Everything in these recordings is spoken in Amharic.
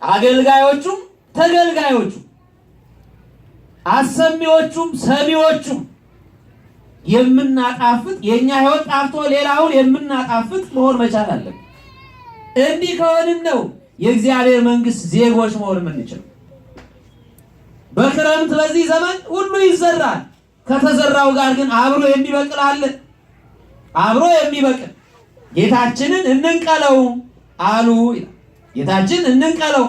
አገልጋዮቹም ተገልጋዮቹም አሰሚዎቹም ሰሚዎቹም የምናጣፍጥ የኛ ሕይወት ጣፍቶ ሌላውን የምናጣፍጥ መሆን መቻል አለብን። እንዲህ ከሆንን ነው የእግዚአብሔር መንግስት ዜጎች መሆን የምንችለው። በክረምት በዚህ ዘመን ሁሉ ይዘራል። ከተዘራው ጋር ግን አብሮ የሚበቅል አለ። አብሮ የሚበቅል ጌታችንን እንንቀለው አሉ። ጌታችን እንንቀለው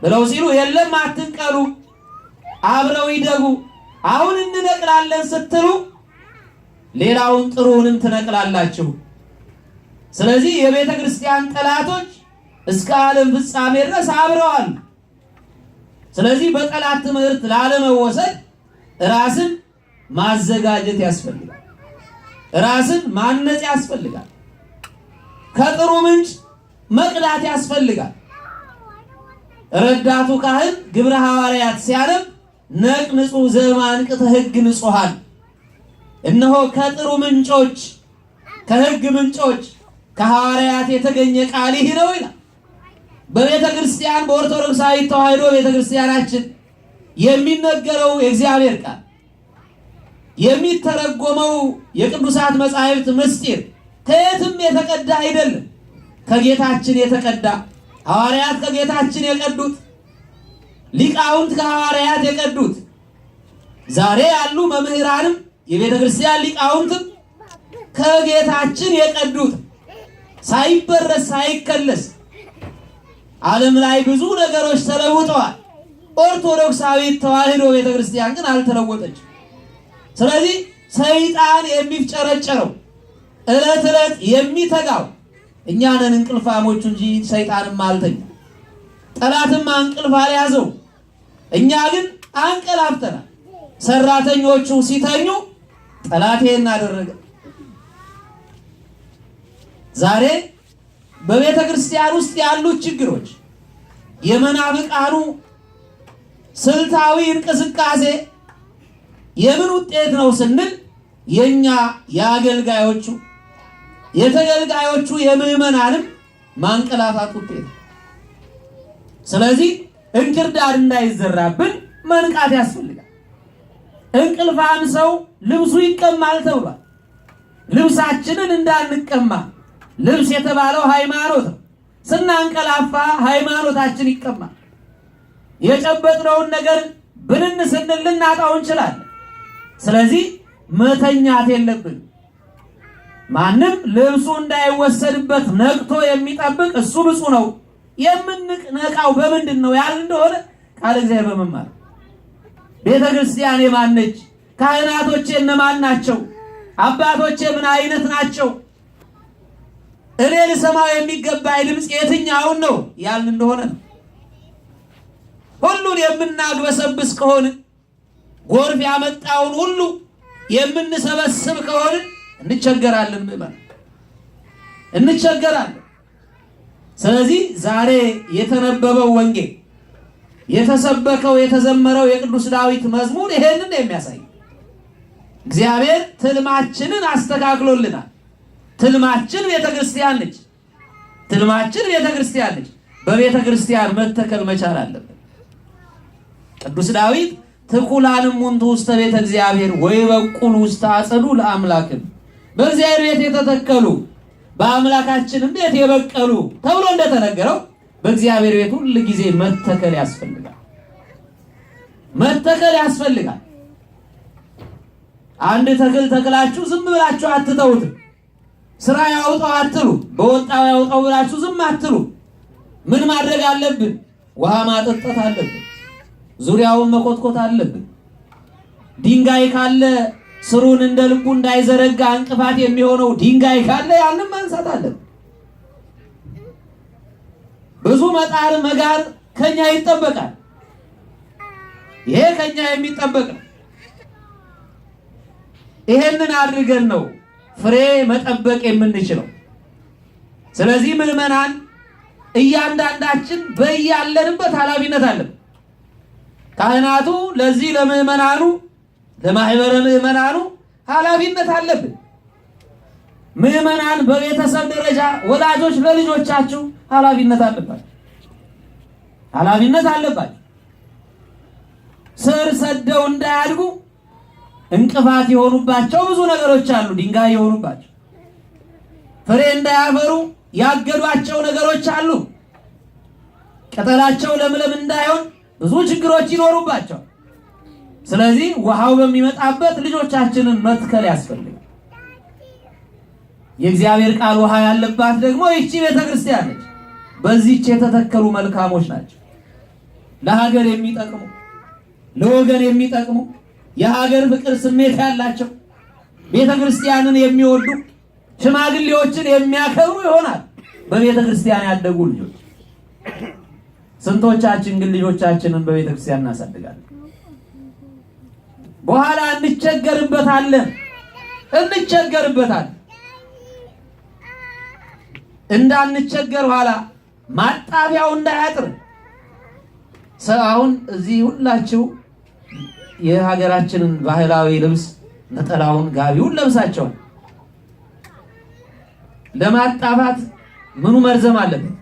ብለው ሲሉ የለም አትንቀሉ፣ አብረው ይደጉ። አሁን እንነቅላለን ስትሉ ሌላውን ጥሩንም ትነቅላላችሁ። ስለዚህ የቤተ ክርስቲያን ጠላቶች እስከ ዓለም ፍጻሜ ድረስ አብረዋል። ስለዚህ በጠላት ትምህርት ላለመወሰድ ራስን ማዘጋጀት ያስፈልጋል። ራስን ማነጽ ያስፈልጋል። ከጥሩ ምንጭ መቅዳት ያስፈልጋል። ረዳቱ ካህን ግብረ ሐዋርያት ሲያነብ ነቅንጹ ዘማንቅተ ሕግ ንጹሐን፣ እነሆ ከጥሩ ምንጮች ከሕግ ምንጮች ከሐዋርያት የተገኘ ቃል ይህ ነው ይላል። በቤተ ክርስቲያን በኦርቶዶክሳዊ ተዋሕዶ ቤተ ክርስቲያናችን የሚነገረው የእግዚአብሔር ቃል የሚተረጎመው የቅዱሳት መጻሕፍት ምስጢር ከየትም የተቀዳ አይደለም። ከጌታችን የተቀዳ ሐዋርያት ከጌታችን የቀዱት፣ ሊቃውንት ከሐዋርያት የቀዱት፣ ዛሬ ያሉ መምህራንም የቤተ ክርስቲያን ሊቃውንትም ከጌታችን የቀዱት ሳይበረስ ሳይከለስ። ዓለም ላይ ብዙ ነገሮች ተለውጠዋል። ኦርቶዶክሳዊ ተዋሕዶ ቤተ ክርስቲያን ግን አልተለወጠችም። ስለዚህ ሰይጣን የሚፍጨረጨረው ዕለት ዕለት የሚተጋው እኛ ነን እንቅልፋሞቹ እንጂ ሰይጣንም አልተኛ፣ ጠላትም እንቅልፍ አልያዘው። እኛ ግን አንቀላፍተናል። ሰራተኞቹ ሲተኙ ጠላቴ እናደረገ። ዛሬ በቤተ ክርስቲያን ውስጥ ያሉት ችግሮች የመናፍቃኑ ስልታዊ እንቅስቃሴ የምን ውጤት ነው ስንል የኛ የአገልጋዮቹ የተገልጋዮቹ የምዕመናንም ማንቀላፋት ውጤት። ስለዚህ እንክርዳድ እንዳይዘራብን መንቃት ያስፈልጋል። እንቅልፋም ሰው ልብሱ ይቀማል ተብሏል። ልብሳችንን እንዳንቀማ። ልብስ የተባለው ሃይማኖት ነው። ስናንቀላፋ ሃይማኖታችን ይቀማል። የጨበጥነውን ነገር ብንን ስንል ልናጣው እንችላለን። ስለዚህ መተኛት የለብን። ማንም ልብሱ እንዳይወሰድበት ነቅቶ የሚጠብቅ እሱ ብፁዕ ነው። የምንነቃው በምንድን ነው ያል እንደሆነ ቃል እግዚአብሔር በመማር ቤተ ክርስቲያን የማን ነች? ካህናቶቼ እነማን ናቸው? አባቶቼ ምን አይነት ናቸው? እኔ ልሰማው የሚገባኝ ድምፅ የትኛውን ነው ያልን እንደሆነ ነው። ሁሉን የምናግበሰብስ ከሆነ ጎርፍ ያመጣውን ሁሉ የምንሰበስብ ከሆነ እንቸገራለን። ምዕመናን እንቸገራለን። ስለዚህ ዛሬ የተነበበው ወንጌል የተሰበከው የተዘመረው የቅዱስ ዳዊት መዝሙር ይሄንን የሚያሳይ እግዚአብሔር ትልማችንን አስተካክሎልናል። ትልማችን ቤተክርስቲያን ነች። ትልማችን ቤተክርስቲያን ነች። በቤተክርስቲያን መተከል መቻል አለብን። ቅዱስ ዳዊት ትኩላንም ሙንቱ ውስተ ቤተ እግዚአብሔር ወይበቁል ውስተ አጸዱ ለአምላክን፣ በእግዚአብሔር ቤት የተተከሉ በአምላካችንም ቤት የበቀሉ ተብሎ እንደተነገረው በእግዚአብሔር ቤት ሁሉ ጊዜ መተከል ያስፈልጋል። መተከል ያስፈልጋል። አንድ ተክል ተክላችሁ ዝም ብላችሁ አትተውት። ስራ ያውጣው አትሉ፣ በወጣው ያውጣው ብላችሁ ዝም አትሉ። ምን ማድረግ አለብን? ውሃ ማጠጣት አለብን። ዙሪያውን መኮትኮት አለብን። ድንጋይ ካለ ስሩን እንደ ልቡ እንዳይዘረጋ እንቅፋት የሚሆነው ድንጋይ ካለ ያንን ማንሳት አለብን። ብዙ መጣር መጋር ከኛ ይጠበቃል። ይሄ ከኛ የሚጠበቅ ነው። ይሄንን አድርገን ነው ፍሬ መጠበቅ የምንችለው። ስለዚህ ምዕመናን እያንዳንዳችን በያለንበት ኃላፊነት አለብን። ካህናቱ ለዚህ ለምዕመናኑ ለማህበረ ምዕመናኑ ኃላፊነት አለብን። ምዕመናን በቤተሰብ ደረጃ ወላጆች ለልጆቻችሁ ኃላፊነት አለባቸው። ኃላፊነት አለባቸው። ስር ሰደው እንዳያድጉ እንቅፋት የሆኑባቸው ብዙ ነገሮች አሉ። ድንጋይ የሆኑባቸው ፍሬ እንዳያፈሩ ያገዷቸው ነገሮች አሉ። ቅጠላቸው ለምለም እንዳይሆን ብዙ ችግሮች ይኖሩባቸው። ስለዚህ ውሃው በሚመጣበት ልጆቻችንን መትከል ያስፈልጋል። የእግዚአብሔር ቃል ውሃ ያለባት ደግሞ ይህቺ ቤተክርስቲያን ነች። በዚህች የተተከሉ መልካሞች ናቸው። ለሀገር የሚጠቅሙ ለወገን የሚጠቅሙ የሀገር ፍቅር ስሜት ያላቸው ቤተክርስቲያንን የሚወዱ ሽማግሌዎችን የሚያከብሩ ይሆናል በቤተክርስቲያን ያደጉ ልጆች። ስንቶቻችን ግን ልጆቻችንን በቤተክርስቲያን እናሳድጋለን? በኋላ እንቸገርበታለን። እንዳንቸገር ኋላ ማጣቢያው እንዳያጥር። አሁን እዚህ ሁላችሁ የሀገራችንን ባህላዊ ልብስ ነጠላውን፣ ጋቢውን ለብሳቸዋል። ለማጣፋት ምኑ መርዘም አለበት?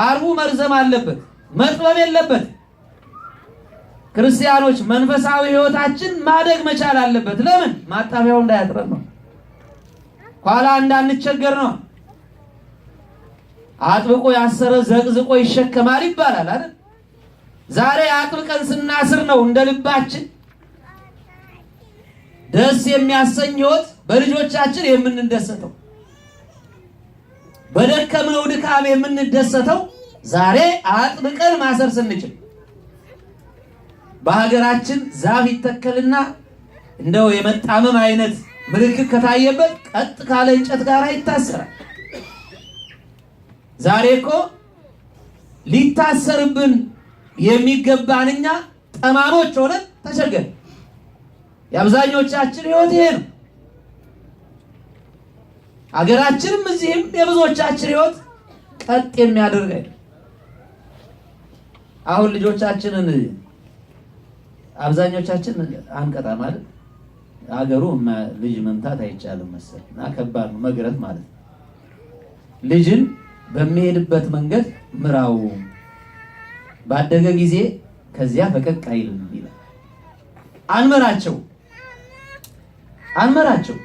አርቡ መርዘም አለበት፣ መጥበብ የለበት። ክርስቲያኖች መንፈሳዊ ሕይወታችን ማደግ መቻል አለበት። ለምን? ማጣቢያው እንዳያጥረን ነው። ኋላ እንዳንቸገር ነው። አጥብቆ ያሰረ ዘቅዝቆ ይሸከማል ይባላል አይደል? ዛሬ አጥብቀን ስናስር ነው እንደ ልባችን ደስ የሚያሰኝ ሕይወት በልጆቻችን የምንደሰተው። በደከምነው ድካም የምንደሰተው ዛሬ አጥብቀን ማሰር ስንችል። በሀገራችን ዛፍ ይተከልና እንደው የመጣመም አይነት ምልክት ከታየበት ቀጥ ካለ እንጨት ጋር ይታሰራል። ዛሬ እኮ ሊታሰርብን የሚገባን እኛ ጠማሞች ሆነን ተቸገርን። የአብዛኞቻችን ሕይወት ይሄ ነው። ሀገራችንም እዚህም የብዙዎቻችን ሕይወት ቀጥ የሚያደርግ አይደል። አሁን ልጆቻችንን አብዛኞቻችን አንቀጣ ማለት ሀገሩ ልጅ መምታት አይቻልም መሰል እና ከባድ ነው መግረፍ ማለት ነው። ልጅን በሚሄድበት መንገድ ምራው፣ ባደገ ጊዜ ከዚያ ፈቀቅ አይልም ይላል። አንመራቸው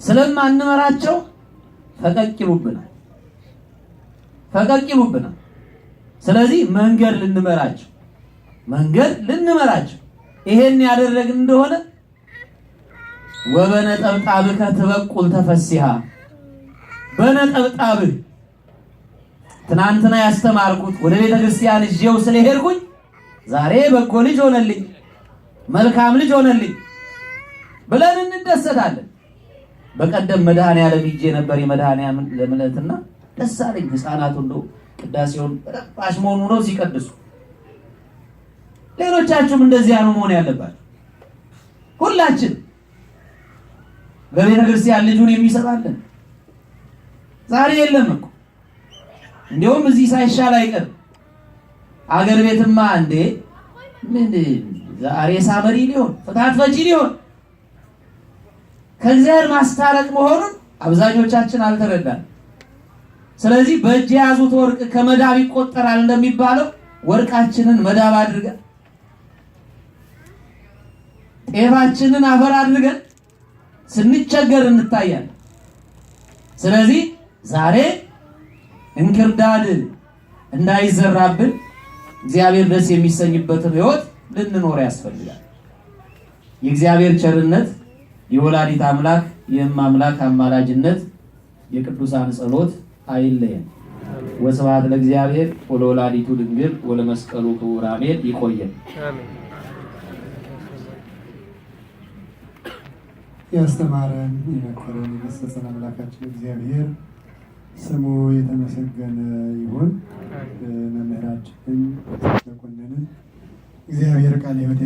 ስለማንመራቸው ፈቀቅ ይሉብናል። ስለዚህ መንገድ ልንመራቸው ይሄን ያደረግን እንደሆነ ወበነጠብጣብከ ትበቁል ተፈሲሃ፣ በነጠብጣብህ ትናንትና ያስተማርኩት ወደ ቤተ ክርስቲያን እጄው ስለሄድኩኝ ዛሬ በጎ ልጅ ሆነልኝ፣ መልካም ልጅ ሆነልኝ ብለን እንደሰታለን። በቀደም መድኃኔዓለም ሂጄ ነበር የመድኃኔዓለም ለምለትና ደስ አለኝ። ህፃናቱ እንደው ቅዳሴውን ረባሽ መሆኑ ነው ሲቀድሱ። ሌሎቻችሁም እንደዚያ ነው መሆን ያለባችሁ። ሁላችን በቤተ ክርስቲያን ልጁን የሚሰጣለን ዛሬ የለም እኮ። እንዲሁም እዚህ ሳይሻል አይቀርም። አገር ቤትማ እንዴ ምን ዛሬ ሳመሪ ሊሆን ፍታት ፈጂ ሊሆን ከእግዚአብሔር ማስታረቅ መሆኑን አብዛኞቻችን አልተረዳን። ስለዚህ በእጅ የያዙት ወርቅ ከመዳብ ይቆጠራል እንደሚባለው ወርቃችንን መዳብ አድርገን ጤፋችንን አፈር አድርገን ስንቸገር እንታያለን። ስለዚህ ዛሬ እንክርዳድ እንዳይዘራብን እግዚአብሔር ደስ የሚሰኝበትን ሕይወት ልንኖር ያስፈልጋል። የእግዚአብሔር ቸርነት፣ የወላዲት አምላክ የእማምላክ አማላጅነት፣ የቅዱሳን ጸሎት አይለየን። ወስብሐት ለእግዚአብሔር ወለወላዲቱ ድንግል ወለመስቀሉ ክቡር አሜን። ይቆየን። ያስተማረን የመከረን የገሰጸን አምላካችን እግዚአብሔር ስሙ የተመሰገነ ይሁን። መምህራችን መኮንንን እግዚአብሔር ቃለ ሕይወት